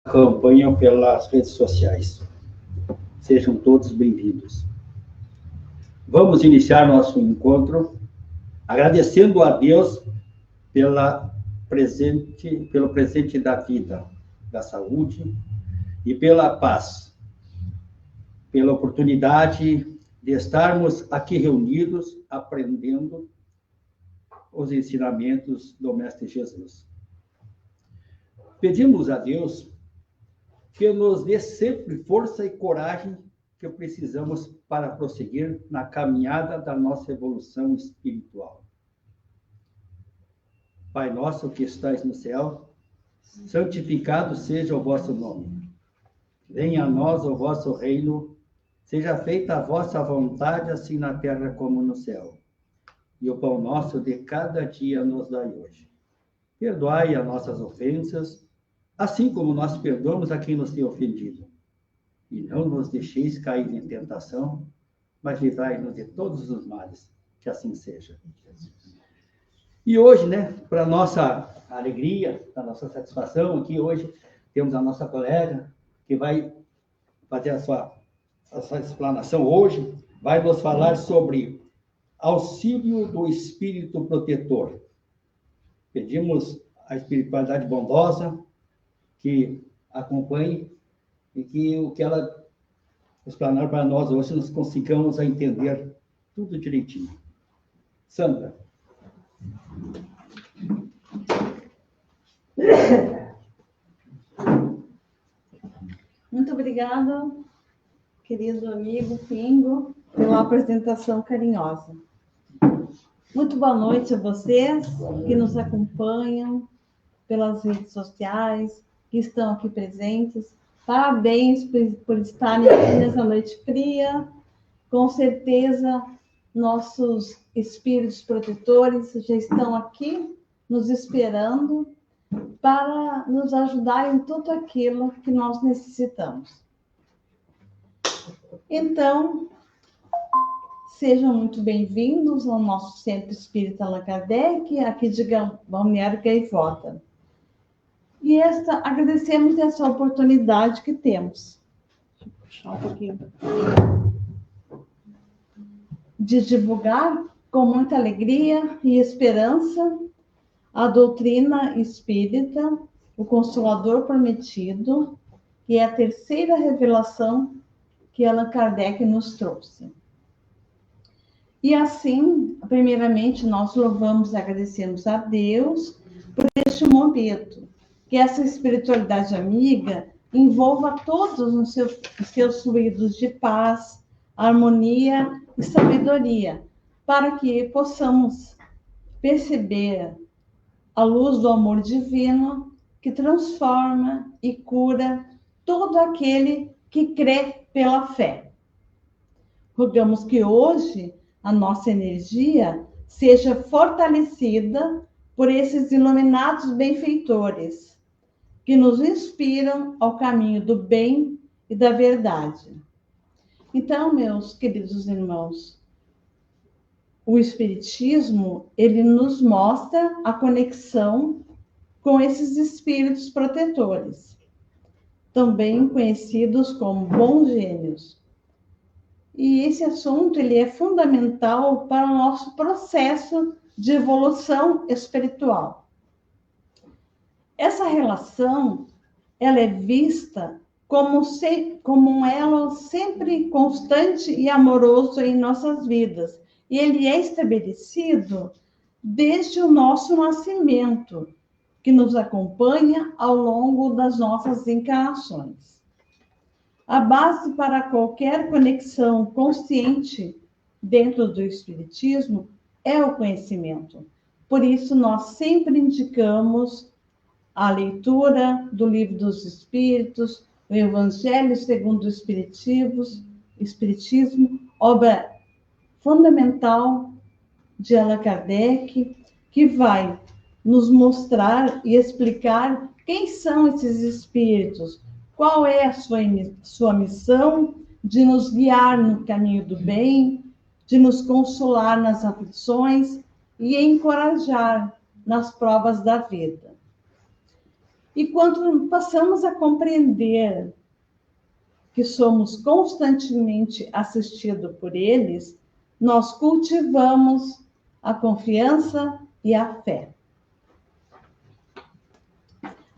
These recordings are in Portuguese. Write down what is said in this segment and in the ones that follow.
acompanham pelas redes sociais. Sejam todos bem-vindos. Vamos iniciar nosso encontro agradecendo a Deus pelo presente da vida, da saúde e pela paz, pela oportunidade de estarmos aqui reunidos aprendendo os ensinamentos do Mestre Jesus. Pedimos a Deus que nos dê sempre força e coragem que precisamos para prosseguir na caminhada da nossa evolução espiritual. Pai nosso que estais no céu, santificado seja o vosso nome. Venha a nós o vosso reino, seja feita a vossa vontade, assim na terra como no céu. E o pão nosso de cada dia nos dai hoje. Perdoai as nossas ofensas, assim como nós perdoamos a quem nos tem ofendido. E não nos deixeis cair em tentação, mas livrai-nos de todos os males, que assim seja. E hoje, para nossa alegria, para nossa satisfação, aqui hoje temos a nossa colega que vai fazer a sua explanação hoje, vai nos falar sobre auxílio do Espírito Protetor. Pedimos à espiritualidade bondosa que acompanhe e que o que ela explanar para nós hoje nós consigamos a entender tudo direitinho. Sandra. Muito obrigada, querido amigo Pingo, pela apresentação carinhosa. Muito boa noite a vocês que nos acompanham pelas redes sociais, que estão aqui presentes. Parabéns por estarem aqui nessa noite fria. Com certeza, nossos espíritos protetores já estão aqui nos esperando para nos ajudar em tudo aquilo que nós necessitamos. Então, sejam muito bem-vindos ao nosso Centro Espírita Allan Kardec, aqui de Balneário Gaivota. E agradecemos essa oportunidade que temos. Deixa eu puxar um pouquinho. De divulgar com muita alegria e esperança a doutrina espírita, o Consolador Prometido, que é a terceira revelação que Allan Kardec nos trouxe. E assim, primeiramente, nós louvamos e agradecemos a Deus por este momento, que essa espiritualidade amiga envolva todos os seus fluidos de paz, harmonia e sabedoria, para que possamos perceber a luz do amor divino que transforma e cura todo aquele que crê pela fé. Rogamos que hoje a nossa energia seja fortalecida por esses iluminados benfeitores, que nos inspiram ao caminho do bem e da verdade. Então, meus queridos irmãos, o Espiritismo, ele nos mostra a conexão com esses espíritos protetores, também conhecidos como bons gênios. E esse assunto, ele é fundamental para o nosso processo de evolução espiritual. Essa relação, ela é vista como um elo sempre constante e amoroso em nossas vidas. E ele é estabelecido desde o nosso nascimento, que nos acompanha ao longo das nossas encarnações. A base para qualquer conexão consciente dentro do Espiritismo é o conhecimento. Por isso, nós sempre indicamos a leitura do Livro dos Espíritos, o Evangelho segundo o Espiritismo, obra fundamental de Allan Kardec, que vai nos mostrar e explicar quem são esses espíritos, qual é a sua missão de nos guiar no caminho do bem, de nos consolar nas aflições e encorajar nas provas da vida. E quando passamos a compreender que somos constantemente assistidos por eles, nós cultivamos a confiança e a fé.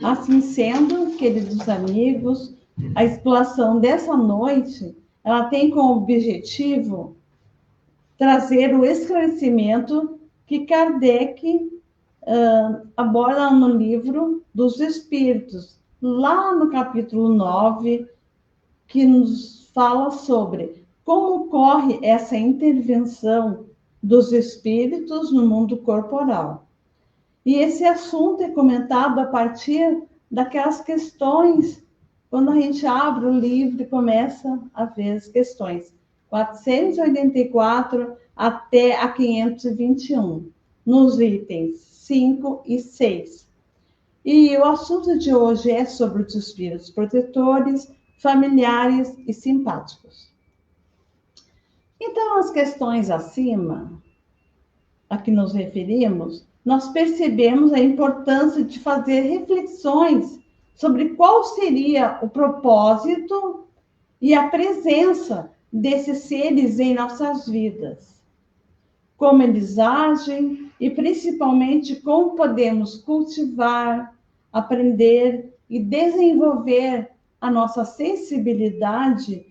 Assim sendo, queridos amigos, a exploração dessa noite, ela tem como objetivo trazer o esclarecimento que Kardec aborda no livro dos Espíritos, lá no capítulo 9, que nos fala sobre como ocorre essa intervenção dos espíritos no mundo corporal. E esse assunto é comentado a partir daquelas questões, quando a gente abre o livro e começa a ver as questões, 484 até a 521, nos itens 5 e 6. E o assunto de hoje é sobre os espíritos protetores, familiares e simpáticos. Então, as questões acima, a que nos referimos, nós percebemos a importância de fazer reflexões sobre qual seria o propósito e a presença desses seres em nossas vidas, como eles agem e, principalmente, como podemos cultivar, aprender e desenvolver a nossa sensibilidade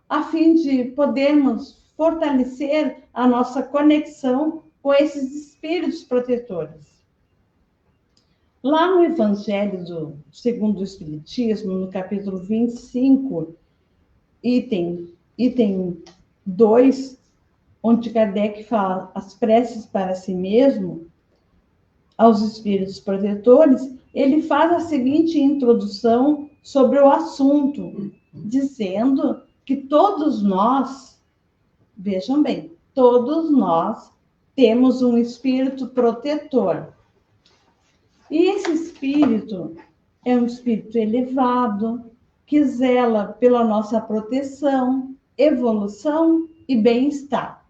a fim de podermos fortalecer a nossa conexão com esses espíritos protetores. Lá no Evangelho segundo o Espiritismo, no capítulo 25, item 2, onde Kardec fala as preces para si mesmo, aos espíritos protetores, ele faz a seguinte introdução sobre o assunto, dizendo que todos nós, vejam bem, todos nós temos um espírito protetor. E esse espírito é um espírito elevado, que zela pela nossa proteção, evolução e bem-estar.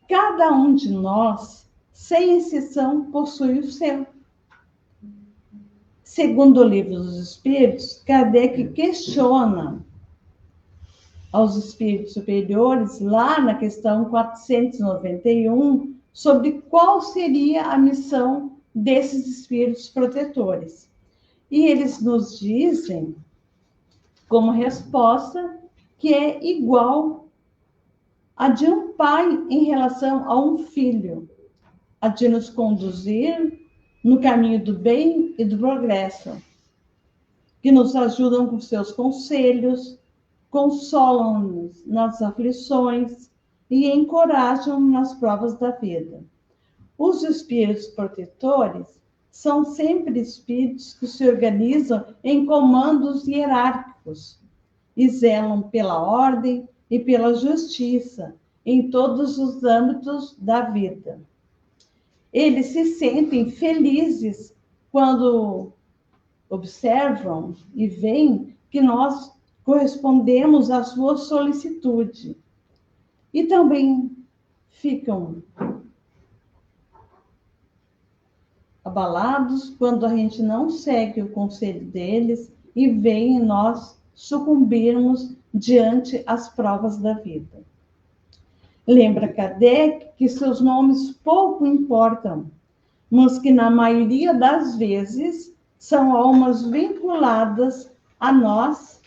Cada um de nós, sem exceção, possui o seu. Segundo o Livro dos Espíritos, Kardec questiona aos espíritos superiores, lá na questão 491, sobre qual seria a missão desses espíritos protetores. E eles nos dizem, como resposta, que é igual a de um pai em relação a um filho, a de nos conduzir no caminho do bem e do progresso, que nos ajudam com seus conselhos, consolam-nos nas aflições e encorajam nas provas da vida. Os espíritos protetores são sempre espíritos que se organizam em comandos hierárquicos e zelam pela ordem e pela justiça em todos os âmbitos da vida. Eles se sentem felizes quando observam e veem que nós correspondemos à sua solicitude. E também ficam abalados quando a gente não segue o conselho deles e veem nós sucumbirmos diante as provas da vida. Lembra Kardec que seus nomes pouco importam, mas que na maioria das vezes são almas vinculadas a nós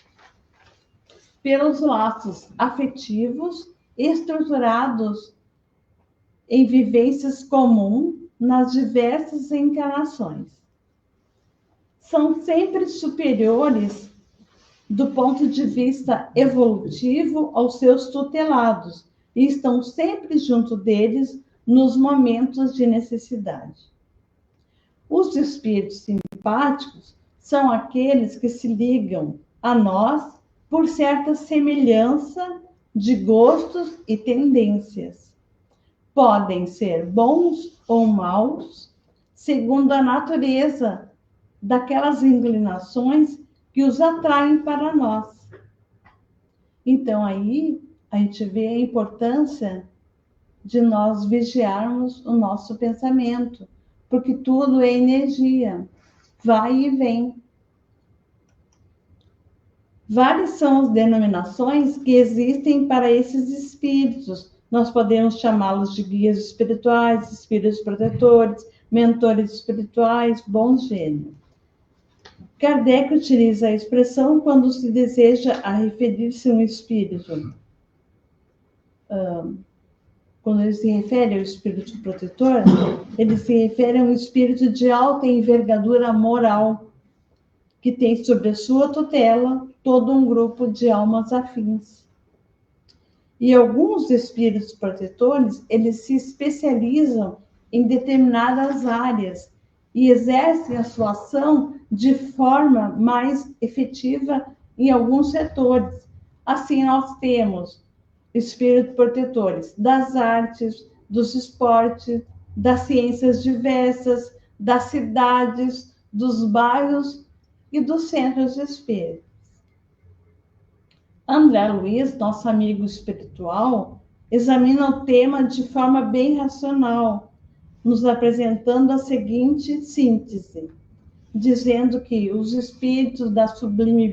pelos laços afetivos estruturados em vivências comuns nas diversas encarnações. São sempre superiores do ponto de vista evolutivo aos seus tutelados e estão sempre junto deles nos momentos de necessidade. Os espíritos simpáticos são aqueles que se ligam a nós por certa semelhança de gostos e tendências. Podem ser bons ou maus, segundo a natureza daquelas inclinações que os atraem para nós. Então, aí, a gente vê a importância de nós vigiarmos o nosso pensamento, porque tudo é energia. vai e vem. Várias são as denominações que existem para esses espíritos. Nós podemos chamá-los de guias espirituais, espíritos protetores, mentores espirituais, bons gênios. Kardec utiliza a expressão quando se deseja a referir-se a um espírito. Quando ele se refere ao espírito protetor, ele se refere a um espírito de alta envergadura moral, que tem sobre sua tutela todo um grupo de almas afins. E alguns espíritos protetores, eles se especializam em determinadas áreas e exercem a sua ação de forma mais efetiva em alguns setores. Assim, nós temos espíritos protetores das artes, dos esportes, das ciências diversas, das cidades, dos bairros e dos centros espíritas. André Luiz, nosso amigo espiritual, examina o tema de forma bem racional, nos apresentando a seguinte síntese, dizendo que os espíritos da sublime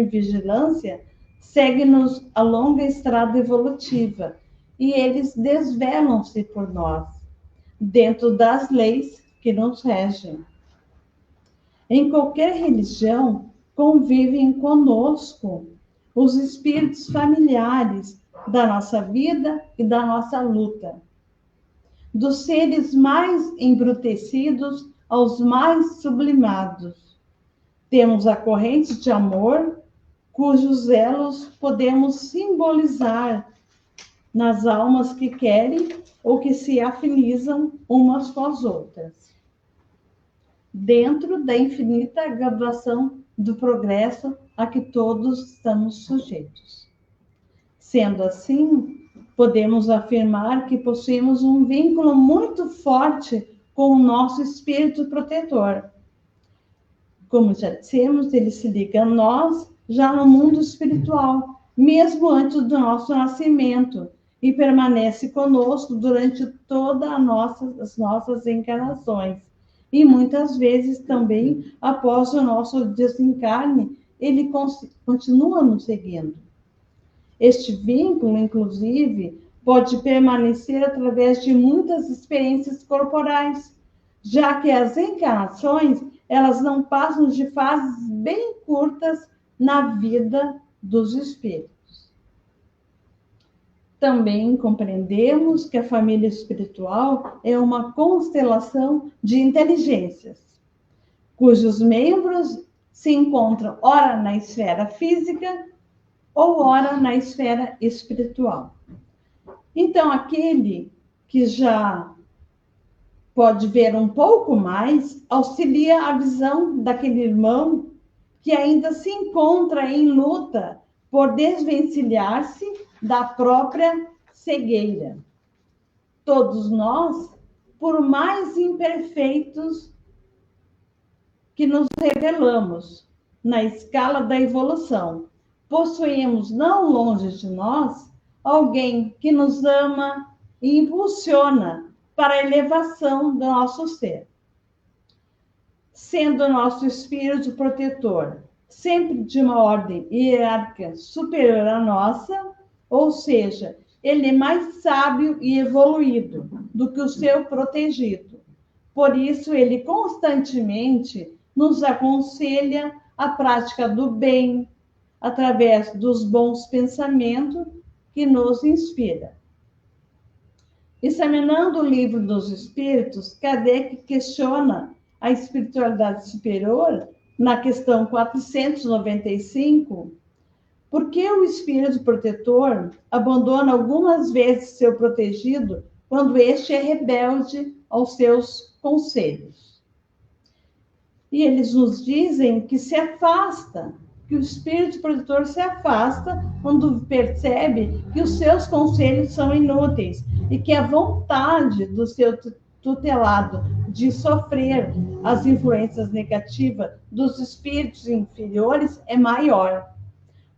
vigilância seguem-nos a longa estrada evolutiva e eles desvelam-se por nós, dentro das leis que nos regem. Em qualquer religião, convivem conosco os espíritos familiares da nossa vida e da nossa luta. Dos seres mais embrutecidos aos mais sublimados. Temos a corrente de amor, cujos elos podemos simbolizar nas almas que querem ou que se afinizam umas com as outras, dentro da infinita graduação do progresso a que todos estamos sujeitos. Sendo assim, podemos afirmar que possuímos um vínculo muito forte com o nosso espírito protetor. Como já dissemos, ele se liga a nós já no mundo espiritual, mesmo antes do nosso nascimento, e permanece conosco durante todas as nossas encarnações. E muitas vezes também, após o nosso desencarne, ele continua nos seguindo. Este vínculo, inclusive, pode permanecer através de muitas experiências corporais, já que as encarnações, elas não passam de fases bem curtas na vida dos espíritos. Também compreendemos que a família espiritual é uma constelação de inteligências, cujos membros se encontram ora na esfera física ou ora na esfera espiritual. Então, aquele que já pode ver um pouco mais, auxilia a visão daquele irmão que ainda se encontra em luta por desvencilhar-se da própria cegueira. Todos nós, por mais imperfeitos que nos revelamos na escala da evolução, possuímos não longe de nós alguém que nos ama e impulsiona para a elevação do nosso ser. Sendo nosso espírito protetor sempre de uma ordem hierárquica superior à nossa, ou seja, ele é mais sábio e evoluído do que o seu protegido. Por isso, ele constantemente nos aconselha a prática do bem, através dos bons pensamentos que nos inspira. Examinando o livro dos Espíritos, Kardec questiona a espiritualidade superior na questão 495, por que o espírito protetor abandona algumas vezes seu protegido quando este é rebelde aos seus conselhos? E eles nos dizem que se afasta, que o espírito protetor se afasta quando percebe que os seus conselhos são inúteis e que a vontade do seu tutelado de sofrer as influências negativas dos espíritos inferiores é maior.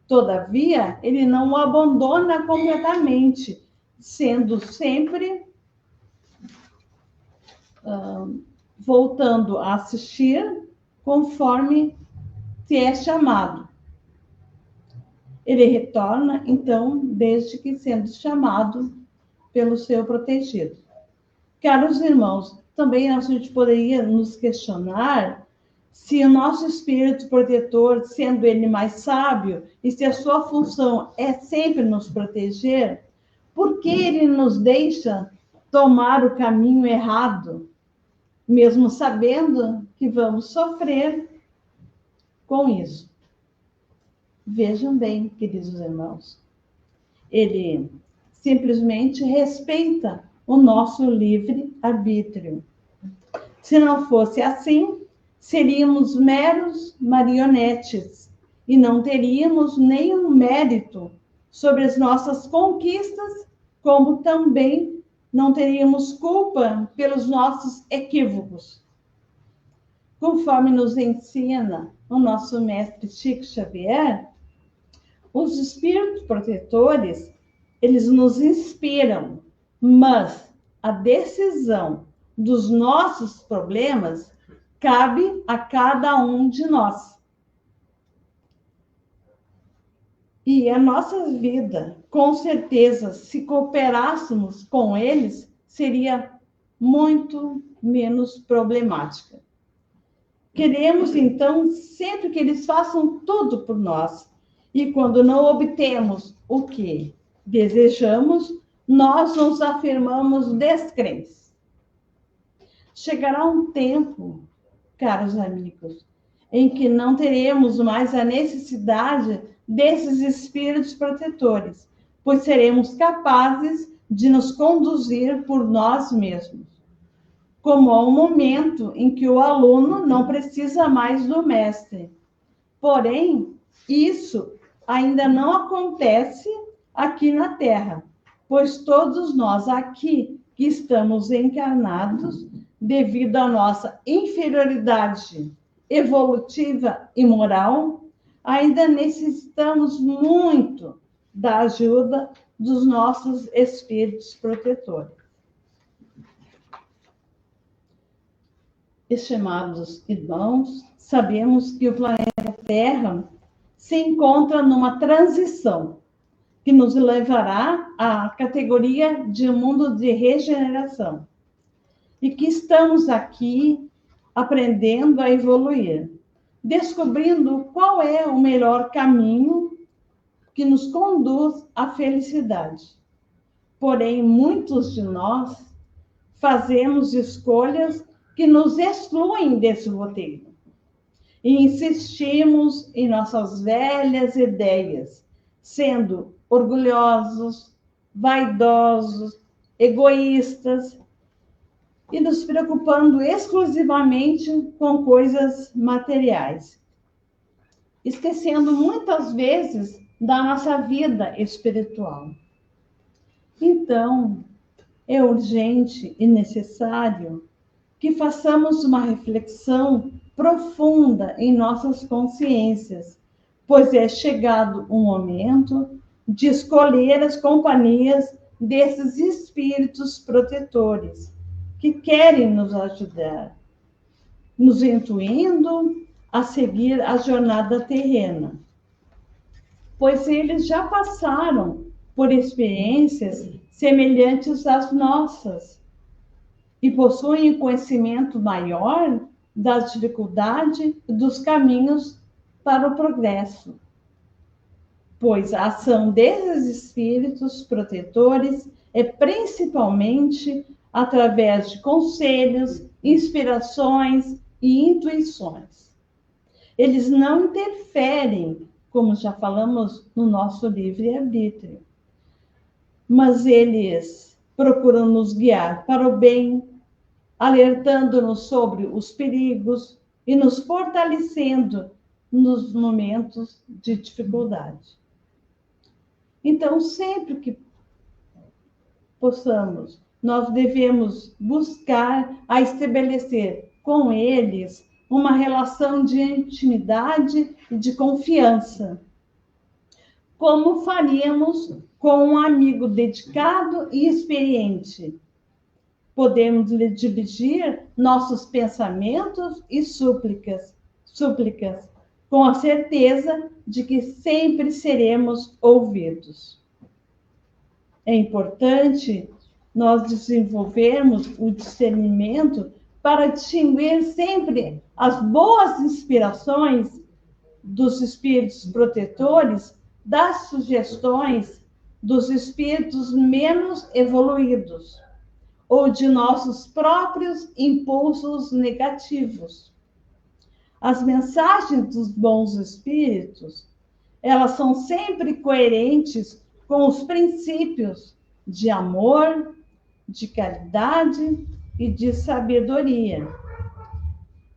Todavia, ele não o abandona completamente, sendo sempre voltando a assistir conforme se é chamado. Ele retorna, então, desde que sendo chamado pelo seu protegido. Caros irmãos, também a gente poderia nos questionar se o nosso espírito protetor, sendo ele mais sábio, e se a sua função é sempre nos proteger, por que ele nos deixa tomar o caminho errado, mesmo sabendo que vamos sofrer com isso? Vejam bem, queridos irmãos, ele simplesmente respeita o nosso livre-arbítrio. Se não fosse assim, seríamos meros marionetes e não teríamos nenhum mérito sobre as nossas conquistas, como também não teríamos culpa pelos nossos equívocos. Conforme nos ensina o nosso mestre Chico Xavier, os espíritos protetores, eles nos inspiram, mas a decisão dos nossos problemas cabe a cada um de nós. E a nossa vida, com certeza, se cooperássemos com eles, seria muito menos problemática. Queremos, então, sempre que eles façam tudo por nós. E quando não obtemos o que desejamos, nós nos afirmamos descrentes. Chegará um tempo, caros amigos, em que não teremos mais a necessidade desses espíritos protetores, pois seremos capazes de nos conduzir por nós mesmos. Como há um momento em que o aluno não precisa mais do mestre. Porém, isso ainda não acontece aqui na Terra, pois todos nós aqui que estamos encarnados, devido à nossa inferioridade evolutiva e moral, ainda necessitamos muito da ajuda dos nossos espíritos protetores. Estimados irmãos, sabemos que o planeta Terra se encontra numa transição que nos levará à categoria de mundo de regeneração e que estamos aqui aprendendo a evoluir, descobrindo qual é o melhor caminho que nos conduz à felicidade. Porém, muitos de nós fazemos escolhas que nos excluem desse roteiro e insistimos em nossas velhas ideias, sendo orgulhosos, vaidosos, egoístas e nos preocupando exclusivamente com coisas materiais, esquecendo muitas vezes da nossa vida espiritual. Então, é urgente e necessário que façamos uma reflexão profunda em nossas consciências, pois é chegado o momento de escolher as companhias desses espíritos protetores que querem nos ajudar, nos intuindo a seguir a jornada terrena, pois eles já passaram por experiências semelhantes às nossas e possuem conhecimento maior da dificuldade e dos caminhos para o progresso, pois a ação desses espíritos protetores é principalmente através de conselhos, inspirações e intuições. Eles não interferem, como já falamos no nosso livre-arbítrio, mas eles procuram nos guiar para o bem, alertando-nos sobre os perigos e nos fortalecendo nos momentos de dificuldade. Então, sempre que possamos, nós devemos buscar a estabelecer com eles uma relação de intimidade e de confiança, como faríamos com um amigo dedicado e experiente, podemos lhe dirigir nossos pensamentos e súplicas, com a certeza de que sempre seremos ouvidos. É importante nós desenvolvermos o discernimento para distinguir sempre as boas inspirações dos espíritos protetores das sugestões dos espíritos menos evoluídos ou de nossos próprios impulsos negativos. As mensagens dos bons espíritos, elas são sempre coerentes com os princípios de amor, de caridade e de sabedoria.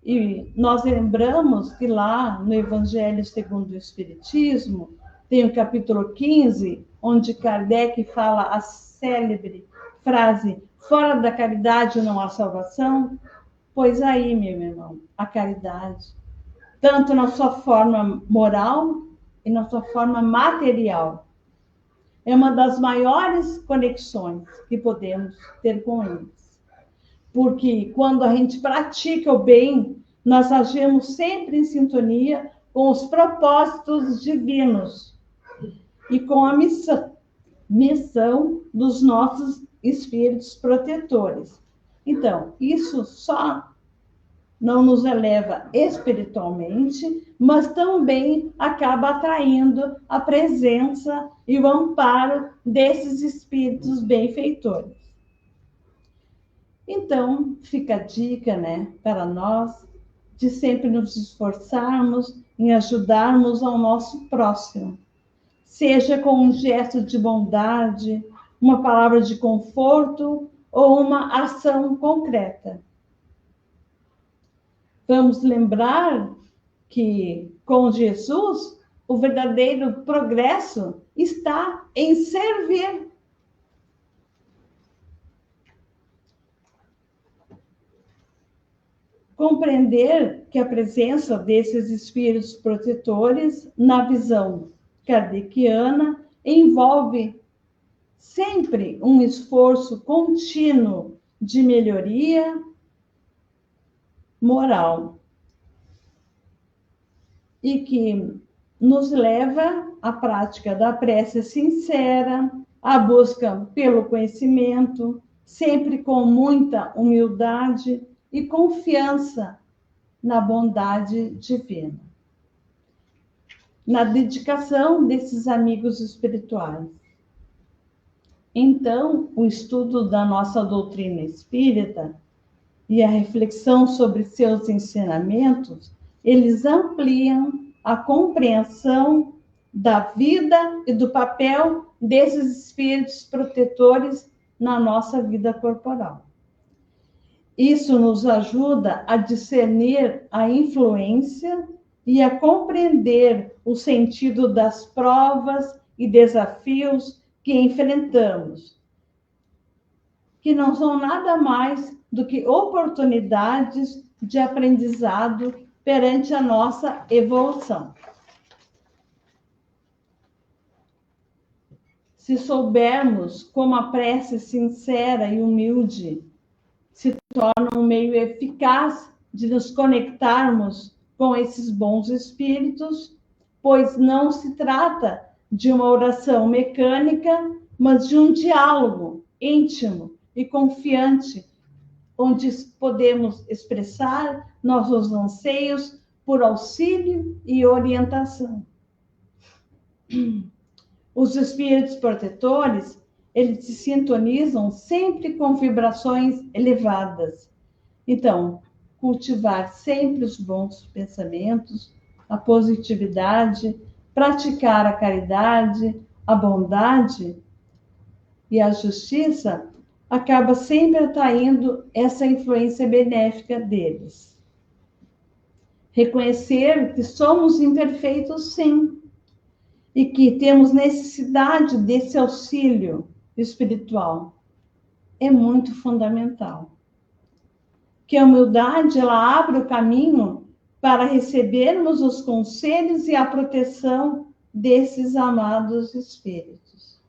E nós lembramos que lá no Evangelho segundo o Espiritismo, tem o capítulo 15, onde Kardec fala a célebre frase: fora da caridade não há salvação. Pois aí, meu irmão, a caridade, tanto na sua forma moral e na sua forma material, é uma das maiores conexões que podemos ter com eles. Porque quando a gente pratica o bem, nós agimos sempre em sintonia com os propósitos divinos e com a missão dos nossos espíritos protetores. Então, isso só não nos eleva espiritualmente, mas também acaba atraindo a presença e o amparo desses espíritos benfeitores. Então, fica a dica, né, para nós, de sempre nos esforçarmos em ajudarmos ao nosso próximo, seja com um gesto de bondade, uma palavra de conforto ou uma ação concreta. Vamos lembrar que, com Jesus, o verdadeiro progresso está em servir. Compreender que a presença desses espíritos protetores, na visão kardeciana, envolve sempre um esforço contínuo de melhoria moral e que nos leva à prática da prece sincera, à busca pelo conhecimento, sempre com muita humildade e confiança na bondade divina, na dedicação desses amigos espirituais. Então, o estudo da nossa doutrina espírita e a reflexão sobre seus ensinamentos, eles ampliam a compreensão da vida e do papel desses espíritos protetores na nossa vida corporal. Isso nos ajuda a discernir a influência e a compreender o sentido das provas e desafios que enfrentamos, que não são nada mais do que oportunidades de aprendizado perante a nossa evolução. Se soubermos como a prece sincera e humilde se torna um meio eficaz de nos conectarmos com esses bons espíritos, pois não se trata de uma oração mecânica, mas de um diálogo íntimo e confiante, onde podemos expressar nossos anseios por auxílio e orientação. Os espíritos protetores, eles se sintonizam sempre com vibrações elevadas. Então, cultivar sempre os bons pensamentos, a positividade, praticar a caridade, a bondade e a justiça, acaba sempre atraindo essa influência benéfica deles. Reconhecer que somos imperfeitos, sim, e que temos necessidade desse auxílio espiritual é muito fundamental. Que a humildade, ela abre o caminho para recebermos os conselhos e a proteção desses amados espíritos.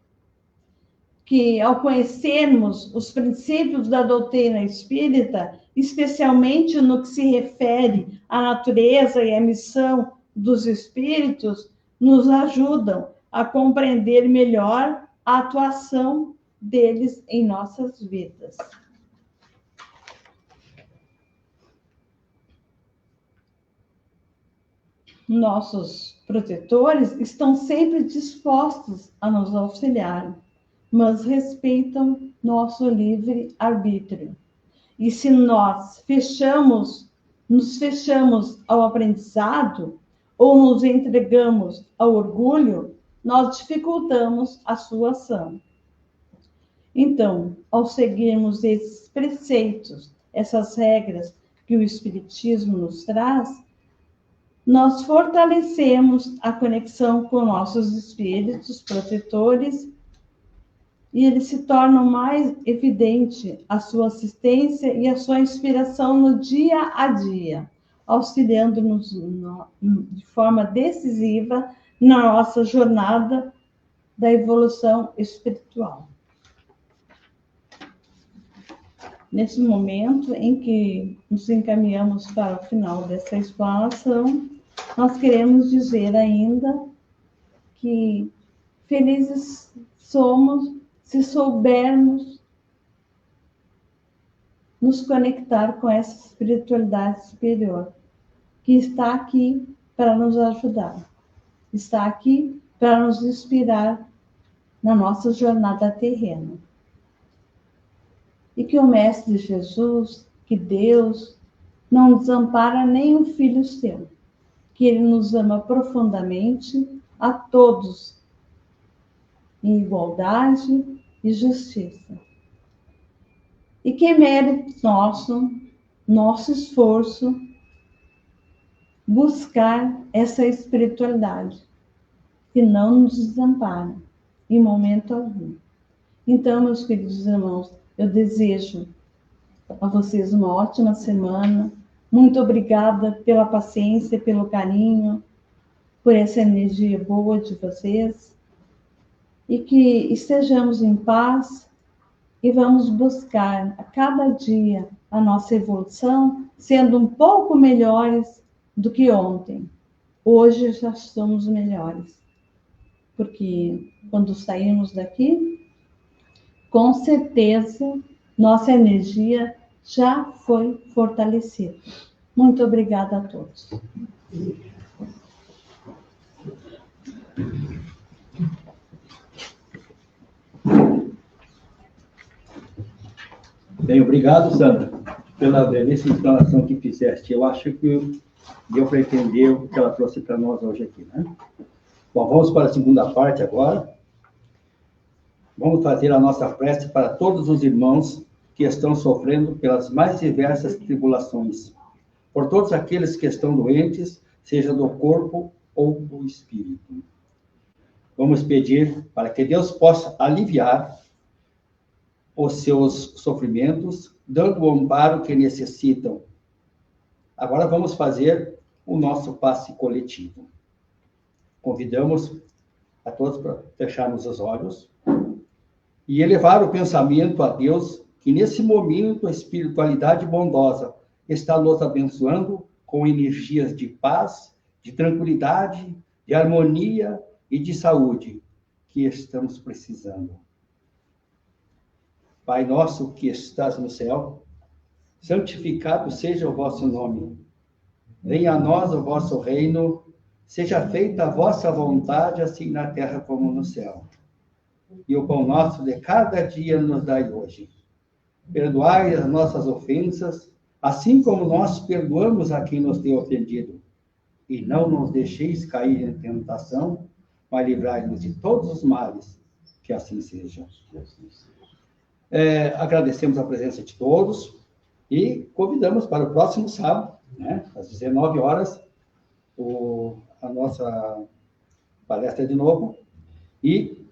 que, ao conhecermos os princípios da doutrina espírita, especialmente no que se refere à natureza e à missão dos espíritos, nos ajudam a compreender melhor a atuação deles em nossas vidas. Nossos protetores estão sempre dispostos a nos auxiliar, mas respeitam nosso livre arbítrio. E se nós nos fechamos ao aprendizado ou nos entregamos ao orgulho, nós dificultamos a sua ação. Então, ao seguirmos esses preceitos, essas regras que o Espiritismo nos traz, nós fortalecemos a conexão com nossos espíritos protetores e eles se tornam mais evidente a sua assistência e a sua inspiração no dia a dia, auxiliando-nos de forma decisiva na nossa jornada da evolução espiritual. Nesse momento em que nos encaminhamos para o final dessa explanação, nós queremos dizer ainda que felizes somos se soubermos nos conectar com essa espiritualidade superior, que está aqui para nos ajudar, está aqui para nos inspirar na nossa jornada terrena. E que o Mestre Jesus, que Deus, não desampara nem um filho seu, que Ele nos ama profundamente a todos, em igualdade e justiça. E que mérito nosso esforço, buscar essa espiritualidade, que não nos desampara em momento algum. Então, meus queridos irmãos, eu desejo a vocês uma ótima semana. Muito obrigada pela paciência, pelo carinho, por essa energia boa de vocês. E que estejamos em paz e vamos buscar a cada dia a nossa evolução, sendo um pouco melhores do que ontem. Hoje já somos melhores. Porque quando sairmos daqui, com certeza, nossa energia já foi fortalecida. Muito obrigada a todos. Bem, obrigado, Sandra, pela belíssima explanação que fizeste. Eu acho que deu para entender o que ela trouxe para nós hoje aqui, né? Bom, vamos para a segunda parte agora. Vamos fazer a nossa prece para todos os irmãos que estão sofrendo pelas mais diversas tribulações, por todos aqueles que estão doentes, seja do corpo ou do espírito. Vamos pedir para que Deus possa aliviar os seus sofrimentos, dando o amparo que necessitam. Agora vamos fazer o nosso passe coletivo. Convidamos a todos para fecharmos os olhos e elevar o pensamento a Deus, que nesse momento a espiritualidade bondosa está nos abençoando com energias de paz, de tranquilidade, de harmonia e de saúde que estamos precisando. Pai nosso que estás no céu, santificado seja o vosso nome. Venha a nós o vosso reino, seja feita a vossa vontade, assim na terra como no céu. E o pão nosso de cada dia nos dai hoje. Perdoai as nossas ofensas, assim como nós perdoamos a quem nos tem ofendido. E não nos deixeis cair em tentação, mas livrai-nos de todos os males, que assim seja. Agradecemos a presença de todos e convidamos para o próximo sábado, né, às 19 horas, a nossa palestra de novo. E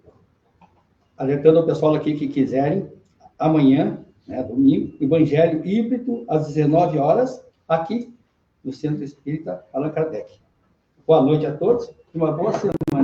alertando o pessoal aqui que quiserem, amanhã, né, domingo, Evangelho Híbrido, às 19 horas, aqui no Centro Espírita Allan Kardec. Boa noite a todos e uma boa semana.